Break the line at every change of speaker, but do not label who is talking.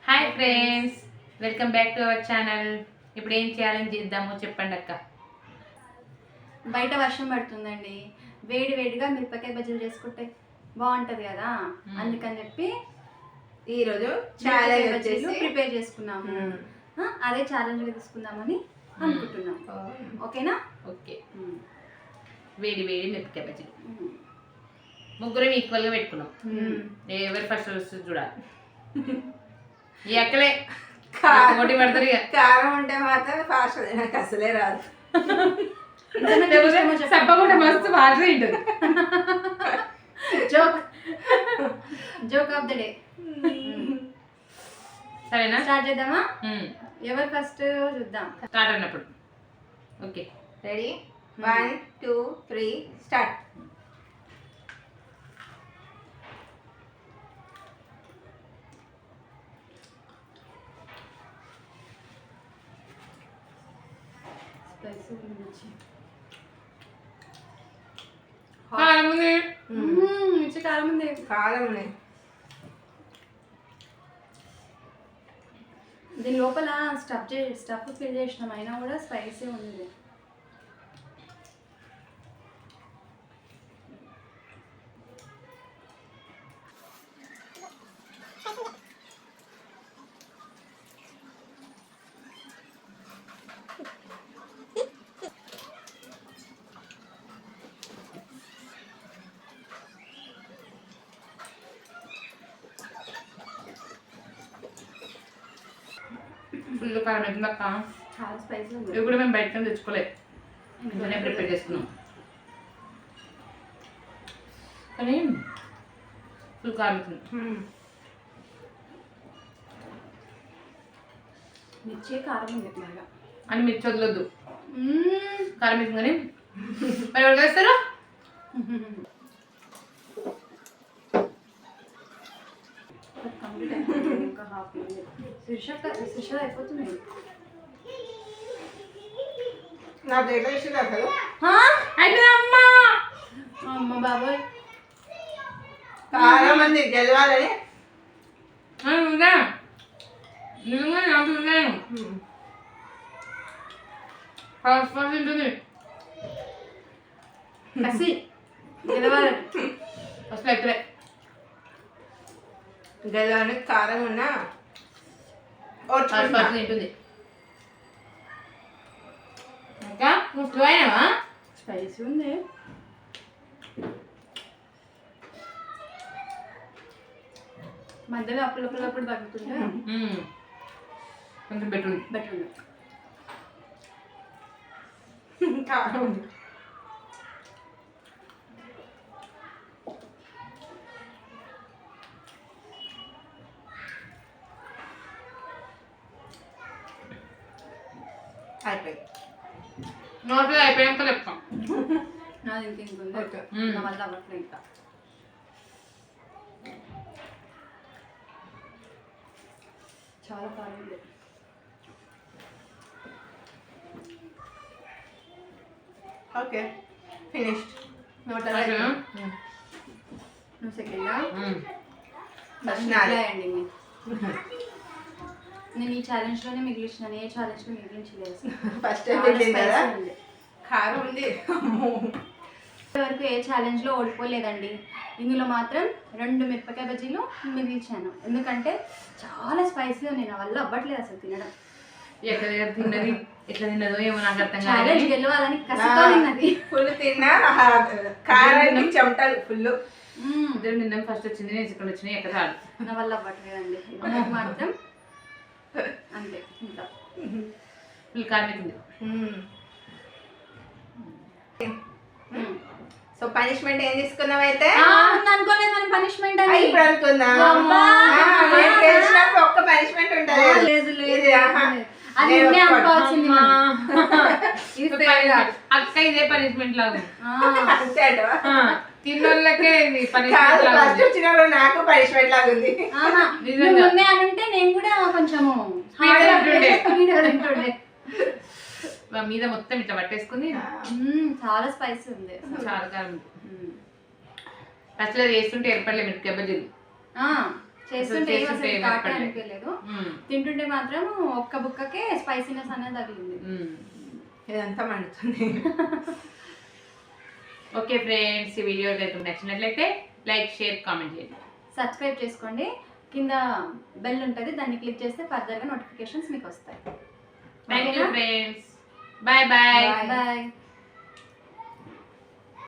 Hi friends, welcome back to our channel. ఇప్పుడు ఏం challenge చేద్దామో చెప్పండి అక్క.
బయట వర్షం పడుతుందండి, వేడి వేడిగా మిరపకాయ బజ్జీలు చేసుకుంటే బాగుంటది కదా. అందుకని చెప్పి
ఈరోజు
ఛాలెంజ్ బజ్జీలు ప్రిపేర్ చేసుకున్నాము. అదే ఛాలెంజ్ తీసుకుందామని అనుకుంటున్నాం. ఓకేనా?
ఓకే. వేడి వేడి మిరపకాయ బజ్జీలు ముగ్గురం ఈక్వల్గా పెట్టుకున్నాం. ఎవరు ఫస్ట్ వస్తుంది చూడాలి. ఈ అక్కలే పోటీ పడతారు. ఇక
కారం ఉంటే మాత్రం ఫాస్ట్ నాకు అసలే రాదు.
చెప్పకుండా మస్తు ఫాస్ట్ తింటుంది.
Joke of the day.
సరేనా?
స్టార్ట్ చేద్దామా? ఎవరు ఫస్ట్ చూద్దాం.
స్టార్ట్ అన్నప్పుడు. Okay,
ready? 1 2 3 స్టార్ట్.
మిర్చి కారం ఉంది.
కారం ఉన్నాయి.
దీని లోపల స్టఫ్ ఫిల్ చేసినాం, అయినా కూడా స్పైసీ ఉంది.
ఫుల్ కారం అవుతుంది అక్క.
చాలా స్పైసీ ఉంది.
ఇవి కూడా మేము బయట తెచ్చుకోలేదు, ఇంట్లోనే ప్రిపేర్ చేసుకున్నాం. కానీ ఫుల్ కారం అవుతుంది.
మిర్చి కారం ఉంది బాగా.
అని మిర్చి వదలొద్దు, కారం అవుతుంది. కానీ మరి ఎవరు వేస్తారు?
ఇంకా హాఫ్ శిర్ష అయిపోతుంది.
నా ప్లేట్లో ఇస్తుంది అసలు.
అమ్మ బాబోయ్,
కారం మంది గెలవాలని
నిజంగా నాకు ఉన్నాను. ఫస్ట్ తింటుంది.
కసి గెలవాలని
ఫస్ట్ ఎక్కడే
గెలవాలని కారం ఉన్నా
ఫస్ట్ తింటుంది. ఇంకా నువ్వు అయినావా?
స్పైసీ ఉంది. మధ్యలో అప్పుడప్పుడు తగ్గుతుంటే
కొంచెం బెటర్
బెటర్ ఉంది.
కారం ఉంది. అయిపోయింది.
నోట్లో అయిపోయాక చెప్తాం.
నాది ఇంకుంది, నా వల్ల అవ్వట్లేదు. ఇంకా చాలా బాగుంది.
Okay, finished. నోట్
నువ్వు సెకండా?
ఫస్ట్ నాది.
అండి నేను ఈ ఛాలెంజ్లోనే మిగిలించినాను, ఏ ఛాలెంజ్లో మిగిలించలేదు.
ఫస్ట్ వెళ్ళింది కదా, కారం ఉంది.
వరకు ఏ ఛాలెంజ్లో ఓడిపోలేదండి. ఇందులో మాత్రం 2 మిరపకాయ బజ్జీలు మిగిల్చాను, ఎందుకంటే చాలా స్పైసీ ఉంది. నా వల్ల అవ్వట్లేదు అసలు తినడం.
ఎక్కడ తిన్నది, ఎట్లా తిన్నదో ఏమో నాకు అర్థం కాదు.
ఛాలెంజ్ గెలవాలని కసితో తిన్నది.
ఫుల్ తిన్నా, కారానికి చెమటలు ఫుల్.
ఇద్దరు నిన్న ఫస్ట్ వచ్చింది, నేను ఇక్కడ వచ్చినాయి. ఎక్కడ రాదు,
నా వల్ల అవ్వట్లేదండి. మాత్రం అంతే. ఇంకా
ఫుల్ కారం అవుతుంది.
సో పనిష్మెంట్ ఏం తీసుకున్నావు అయితే?
అనుకోలేదు మనం పనిష్మెంట్ అని.
ఇప్పుడు అనుకుందాం. తెలిసినప్పుడు ఒక్క పనిష్మెంట్ ఉంటుంది.
అది నిన్నే అనుకోవాల్సింది.
అక్క ఇదే పనిష్మెంట్ లాగా
ఫస్ట్
తిన్నోళ్ళకే ఇది పనిష్మెంట్ లాగా
వచ్చినప్పుడు నాకు పనిష్మెంట్ లాగా ఉంది.
ముందే అంటే నేను కూడా కొంచెము
మీద మొత్తం ఇట్లా పట్టేసుకుని.
చాలా స్పైసీ ఉంది,
చాలా కారం. అసలు వేస్తుంటే ఏర్పడలే మిరపకాయ బజ్జీలు.
చేస్తుంటే ఏం
చేస్తుంటే
అసలు
ఏం
ఘాటే
ఏర్పడలేదు.
అనిపించలేదు. తింటుంటే మాత్రం ఒక్క బుక్కకే స్పైసీనెస్ అనేది తగిలింది.
ఇదంతా మండుతుంది.
ఓకే ఫ్రెండ్స్, ఈ వీడియో కనుక నచ్చినట్లయితే లైక్, షేర్, కామెంట్ చేయండి.
సబ్స్క్రైబ్ చేసుకోండి. కింద బెల్ ఉంటుంది, దాన్ని క్లిక్ చేస్తే ఫర్దర్గా నోటిఫికేషన్స్ మీకు వస్తాయి.
Thank you friends. Bye bye.
Bye.
Bye.